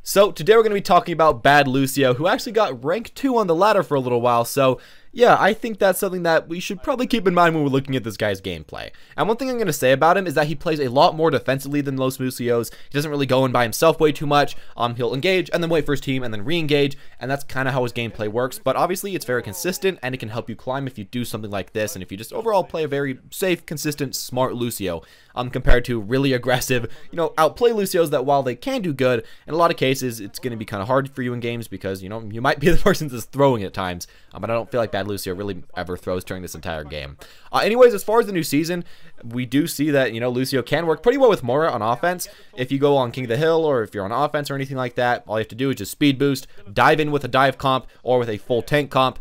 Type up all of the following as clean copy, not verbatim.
So today we're going to be talking about Bad Lucio, who actually got rank 2 on the ladder for a little while, so yeah, I think that's something that we should probably keep in mind when we're looking at this guy's gameplay. And one thing I'm going to say about him is that he plays a lot more defensively than most Lucios. He doesn't really go in by himself way too much. He'll engage and then wait for his team and then re-engage, and that's kind of how his gameplay works. But obviously it's very consistent and it can help you climb if you do something like this, and if you just overall play a very safe, consistent, smart Lucio, compared to really aggressive, outplay Lucios that while they can do good, in a lot of cases it's going to be kind of hard for you in games because, you might be the person that's throwing at times, but I don't feel like Bad Lucio really ever throws during this entire game. Anyways, as far as the new season, we do see that, Lucio can work pretty well with Mora on offense. If you go on King of the Hill or if you're on offense or anything like that, all you have to do is just speed boost, dive in with a dive comp or with a full tank comp,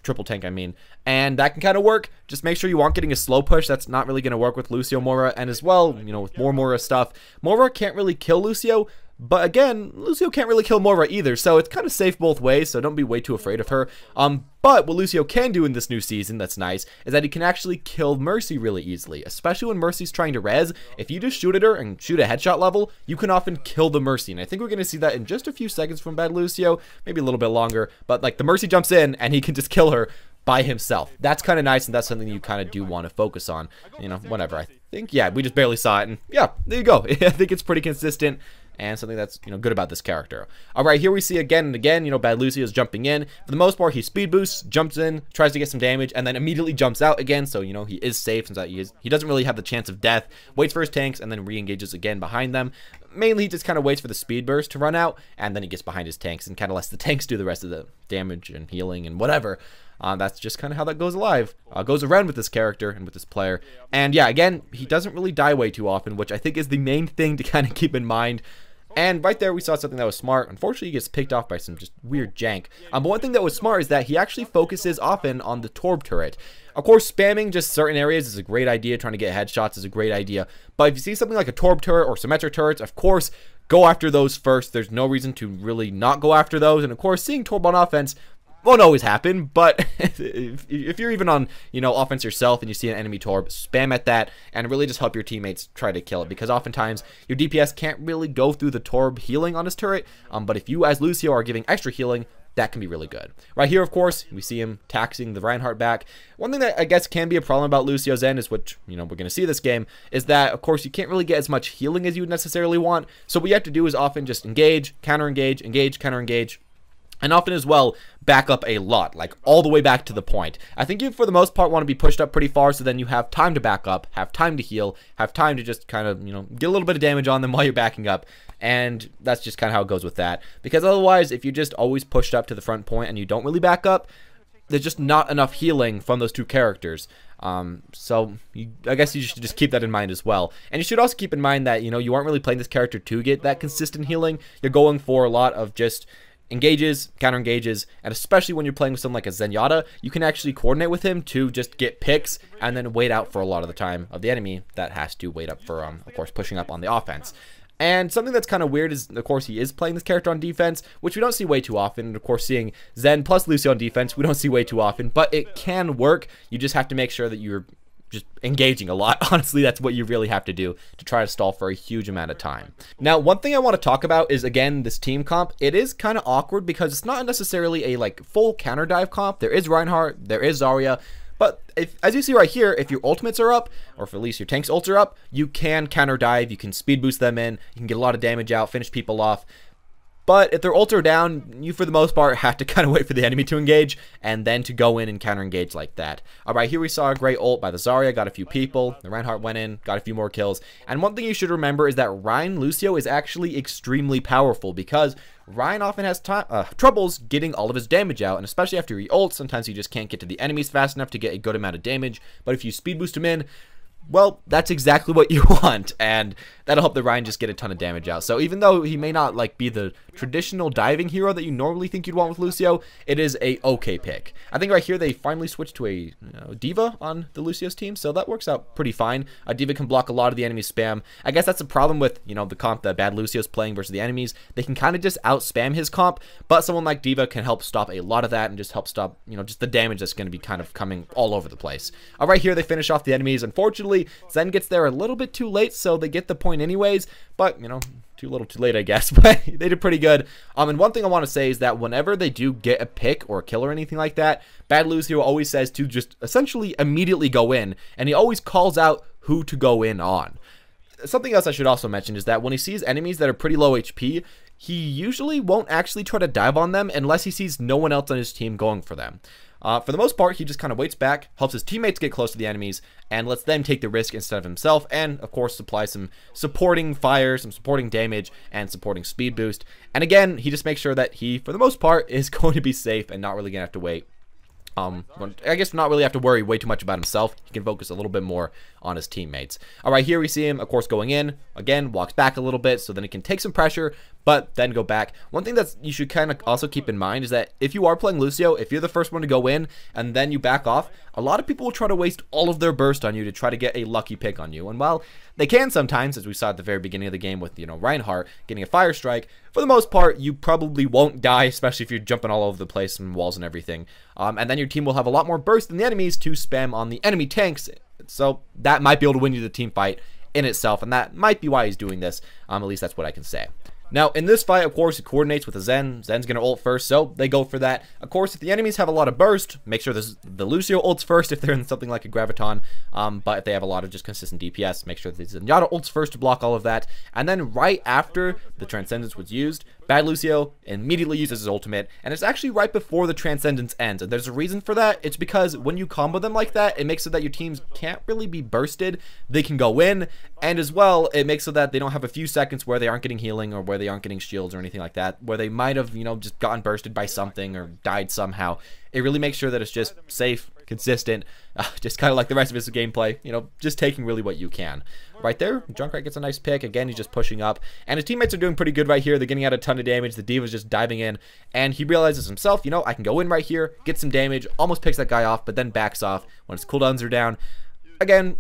triple tank I mean, and that can kind of work. Just make sure you aren't getting a slow push. That's not really going to work with Lucio Mora, and as well, with more Mora stuff, Mora can't really kill Lucio, but again, Lucio can't really kill Mora either, so it's kind of safe both ways, so don't be way too afraid of her. But what Lucio can do in this new season that's nice is that he can actually kill Mercy really easily, especially when Mercy's trying to res. If you just shoot at her and shoot a headshot level, you can often kill the Mercy, and I think we're going to see that in just a few seconds from Bad Lucio, maybe a little bit longer, but like the Mercy jumps in and he can just kill her by himself. That's kind of nice, and that's something you kind of do want to focus on, whatever. I think, yeah, we just barely saw it, and yeah, there you go. I think it's pretty consistent and something that's, good about this character. All right, here we see again and again, Bad Lucio is jumping in. For the most part, he speed boosts, jumps in, tries to get some damage, and then immediately jumps out again, so, he is safe since that he doesn't really have the chance of death, waits for his tanks, and then re-engages again behind them. Mainly, he just kind of waits for the speed burst to run out, and then he gets behind his tanks and kind of lets the tanks do the rest of the damage and healing and whatever. That's just kind of how that goes goes around with this character and with this player. And yeah, again, he doesn't really die way too often, which I think is the main thing to kind of keep in mind. And right there, we saw something that was smart. Unfortunately, he gets picked off by some just weird jank. But one thing that was smart is that he actually focuses often on the Torb turret. Of course, spamming just certain areas is a great idea. Trying to get headshots is a great idea. But if you see something like a Torb turret or symmetric turrets, of course, go after those first. There's no reason to really not go after those. And of course, seeing Torb on offense won't always happen, but if you're even on, offense yourself and you see an enemy Torb, spam at that and really just help your teammates try to kill it, because oftentimes your DPS can't really go through the Torb healing on his turret, but if you as Lucio are giving extra healing, that can be really good. Right here, of course, we see him taxing the Reinhardt back. One thing that I guess can be a problem about Lucio's end is what, we're going to see this game, is that, of course, you can't really get as much healing as you would necessarily want, so what you have to do is often just engage, counter-engage, engage, counter-engage, and often as well, back up a lot, like all the way back to the point. I think you, for the most part, want to be pushed up pretty far so then you have time to back up, have time to heal, have time to just kind of, get a little bit of damage on them while you're backing up. And that's just kind of how it goes with that. Because otherwise, if you're just always pushed up to the front point and you don't really back up, there's just not enough healing from those two characters. So I guess you should just keep that in mind as well. And you should also keep in mind that, you aren't really playing this character to get that consistent healing. You're going for a lot of just engages, counter engages, and especially when you're playing with someone like a Zenyatta, you can actually coordinate with him to just get picks and then wait out for a lot of the time of the enemy that has to wait up for, of course, pushing up on the offense. And something that's kind of weird is, of course, he is playing this character on defense, which we don't see way too often. And of course, seeing Zen plus Lucio on defense, we don't see way too often, but it can work. You just have to make sure that you're just engaging a lot. Honestly, that's what you really have to do to try to stall for a huge amount of time. Now, one thing I want to talk about is, again, this team comp. It is kind of awkward because it's not necessarily a full counter dive comp. There is Reinhardt, there is Zarya, but as you see right here, if your ultimates are up, or if at least your tank's ults are up, you can counter dive, you can speed boost them in, you can get a lot of damage out, finish people off. But if their ults are down, you for the most part have to kind of wait for the enemy to engage and then to go in and counter engage like that. Alright, here we saw a great ult by the Zarya, got a few people, the Reinhardt went in, got a few more kills. And one thing you should remember is that Rein Lucio is actually extremely powerful because Rein often has troubles getting all of his damage out, and especially after he ults, sometimes he just can't get to the enemies fast enough to get a good amount of damage. But if you speed boost him in, well, that's exactly what you want, and that'll help the Rein just get a ton of damage out. So even though he may not be the traditional diving hero that you normally think you'd want with Lucio, it is a okay pick. I think right here they finally switched to a D.Va on the Lucio's team, so that works out pretty fine. A D.Va can block a lot of the enemy spam. I guess that's the problem with, the comp that Bad Lucio's playing versus the enemies. They can kind of just out-spam his comp, but someone like D.Va can help stop a lot of that and just help stop, just the damage that's going to be kind of coming all over the place. Right here, they finish off the enemies. Unfortunately, Zen gets there a little bit too late, so they get the point anyways, but, too little too late, I guess, but they did pretty good. And one thing I want to say is that whenever they do get a pick or a kill or anything like that, BADLUCIO always says to just essentially immediately go in, and he always calls out who to go in on. Something else I should also mention is that when he sees enemies that are pretty low HP, he usually won't actually try to dive on them unless he sees no one else on his team going for them. For the most part, he just kind of waits back, helps his teammates get close to the enemies, and lets them take the risk instead of himself, and of course supply some supporting fire, some supporting damage, and supporting speed boost. And again, he just makes sure that he, for the most part, is going to be safe and not really going to have to wait. I guess not really have to worry way too much about himself. He can focus a little bit more on his teammates. All right, here we see him, of course, going in. Again, walks back a little bit, so then he can take some pressure, but then go back. One thing that you should kind of also keep in mind is that if you are playing Lucio, if you're the first one to go in and then you back off, a lot of people will try to waste all of their burst on you to try to get a lucky pick on you. And while they can sometimes, as we saw at the very beginning of the game with, Reinhardt getting a fire strike, for the most part, you probably won't die, especially if you're jumping all over the place and walls and everything. And then your team will have a lot more burst than the enemies to spam on the enemy tanks. So that might be able to win you the team fight in itself, and that might be why he's doing this. At least that's what I can say. Now, in this fight, of course, he coordinates with a Zen. Zen's going to ult first, so they go for that. Of course, if the enemies have a lot of burst, make sure the Lucio ults first if they're in something like a Graviton. But if they have a lot of just consistent DPS, make sure the Zenyatta ults first to block all of that. And then right after the Transcendence was used, BADLUCIO immediately uses his ultimate, and it's actually right before the Transcendence ends. And there's a reason for that. It's because when you combo them like that, it makes it that your teams can't really be bursted. They can go in, and as well, it makes it that they don't have a few seconds where they aren't getting healing or where they aren't getting shields or anything like that, where they might have, just gotten bursted by something or died somehow. It really makes sure that it's just safe, consistent, just kind of like the rest of his gameplay, just taking really what you can. Right there, Junkrat gets a nice pick. Again, he's just pushing up, and his teammates are doing pretty good right here. They're getting out a ton of damage. The D.Va's just diving in, and he realizes himself, I can go in right here, get some damage, almost picks that guy off, but then backs off when his cooldowns are down. Again,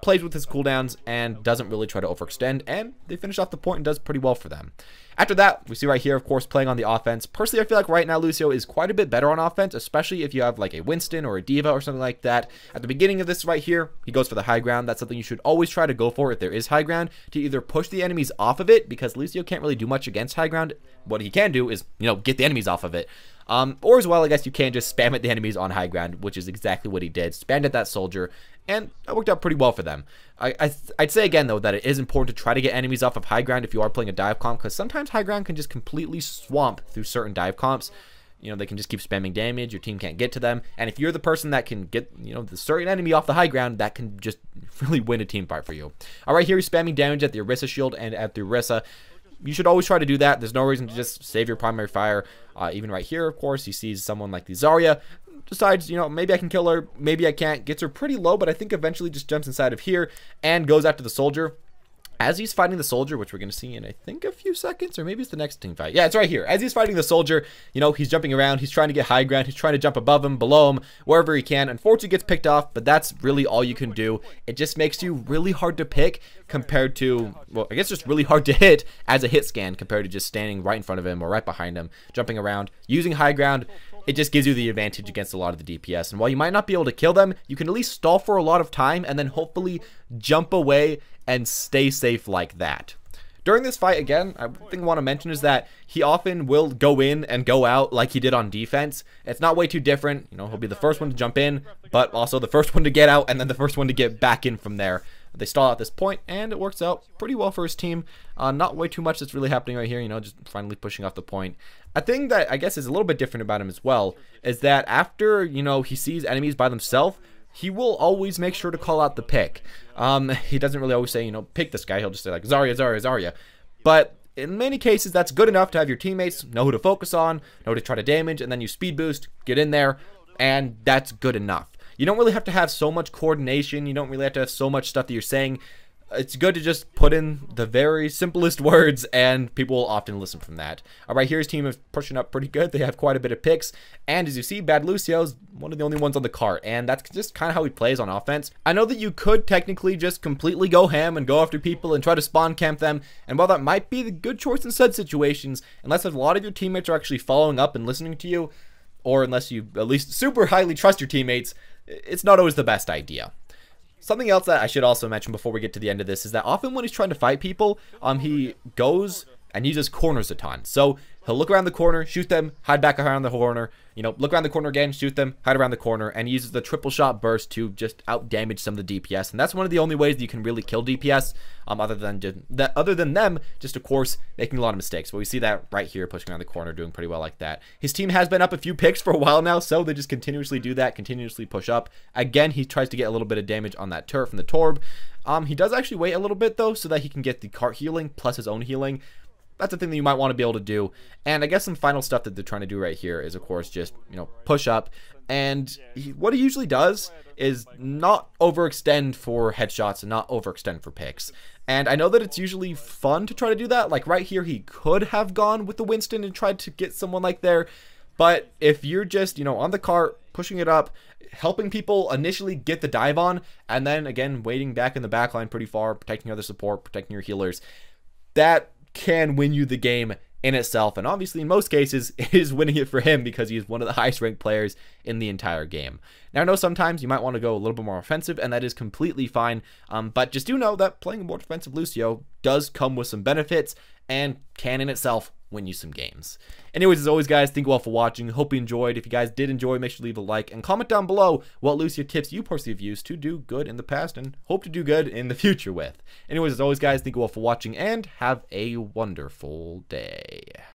plays with his cooldowns and doesn't really try to overextend, and they finish off the point and does pretty well for them. After that, we see right here, of course, playing on the offense. Personally, I feel like right now Lucio is quite a bit better on offense, especially if you have like a Winston or a D.Va or something like that. At the beginning of this right here, he goes for the high ground. That's something you should always try to go for if there is high ground, to either push the enemies off of it, because Lucio can't really do much against high ground. What he can do is, get the enemies off of it. Or as well, I guess you can just spam at the enemies on high ground, which is exactly what he did. Spammed at that soldier, and that worked out pretty well for them. I'd say again, though, that it is important to try to get enemies off of high ground if you are playing a dive comp, because sometimes high ground can just completely swamp through certain dive comps. They can just keep spamming damage, your team can't get to them, and if you're the person that can get, the certain enemy off the high ground, that can just really win a team fight for you. Alright, here he's spamming damage at the Orisa shield and at the Orisa. You should always try to do that. There's no reason to just save your primary fire. Even right here, of course, he sees someone like the Zarya, decides, maybe I can kill her, maybe I can't, gets her pretty low, but I think eventually just jumps inside of here and goes after the soldier. As he's fighting the soldier, which we're going to see in, I think, a few seconds, or maybe it's the next team fight. Yeah, it's right here. As he's fighting the soldier, he's jumping around, he's trying to get high ground, he's trying to jump above him, below him, wherever he can. Unfortunately, gets picked off, but that's really all you can do. It just makes you really hard to pick compared to, well, I guess just really hard to hit as a hit scan compared to just standing right in front of him or right behind him, jumping around, using high ground. It just gives you the advantage against a lot of the DPS. And while you might not be able to kill them, you can at least stall for a lot of time and then hopefully jump away and stay safe like that. During this fight, again, I think I want to mention is that he often will go in and go out like he did on defense. It's not way too different. He'll be the first one to jump in, but also the first one to get out and then the first one to get back in from there. They stall at this point, and it works out pretty well for his team. Not way too much that's really happening right here, just finally pushing off the point. A thing that I guess is a little bit different about him as well is that after, he sees enemies by themselves, he will always make sure to call out the pick. He doesn't really always say, pick this guy. He'll just say, like, Zarya, Zarya, Zarya. But in many cases, that's good enough to have your teammates know who to focus on, know who to try to damage, and then you speed boost, get in there, and that's good enough. You don't really have to have so much coordination. You don't really have to have so much stuff that you're saying. It's good to just put in the very simplest words, and people will often listen from that. Alright, here his team is pushing up pretty good. They have quite a bit of picks, and as you see, BADLUCIO is one of the only ones on the cart, and that's just kind of how he plays on offense. I know that you could technically just completely go ham and go after people and try to spawn camp them, and while that might be the good choice in said situations, unless a lot of your teammates are actually following up and listening to you, or unless you at least super highly trust your teammates, it's not always the best idea. Something else that I should also mention before we get to the end of this is that often when he's trying to fight people, he goes and uses corners a ton. So he'll look around the corner, shoot them, hide back around the corner, you know, look around the corner again, shoot them, hide around the corner, and he uses the triple shot burst to just out damage some of the DPS. And that's one of the only ways that you can really kill DPS, other than them just, of course, making a lot of mistakes. But we see that right here, pushing around the corner, doing pretty well like that. His team has been up a few picks for a while now, so they just continuously do that, continuously push up. Again, he tries to get a little bit of damage on that turret from the Torb. He does actually wait a little bit, though, so that he can get the cart healing plus his own healing. That's a thing that you might want to be able to do. And I guess some final stuff that they're trying to do right here is, of course, just, you know, push up. And what he usually does is not overextend for headshots and not overextend for picks. And I know that it's usually fun to try to do that. Like right here, he could have gone with the Winston and tried to get someone like there. But if you're just, you know, on the cart, pushing it up, helping people initially get the dive on, and then, again, waiting back in the backline pretty far, protecting other support, protecting your healers, that can win you the game in itself, and obviously in most cases is winning it for him because he is one of the highest ranked players in the entire game. Now I know sometimes you might want to go a little bit more offensive, and that is completely fine, but just do know that playing a more defensive Lucio does come with some benefits and can in itself win you some games. Anyways, as always, guys, thank you all for watching. Hope you enjoyed. If you guys did enjoy, make sure to leave a like and comment down below what Lucio tips you personally have used to do good in the past and hope to do good in the future with. Anyways, as always, guys, thank you all for watching and have a wonderful day.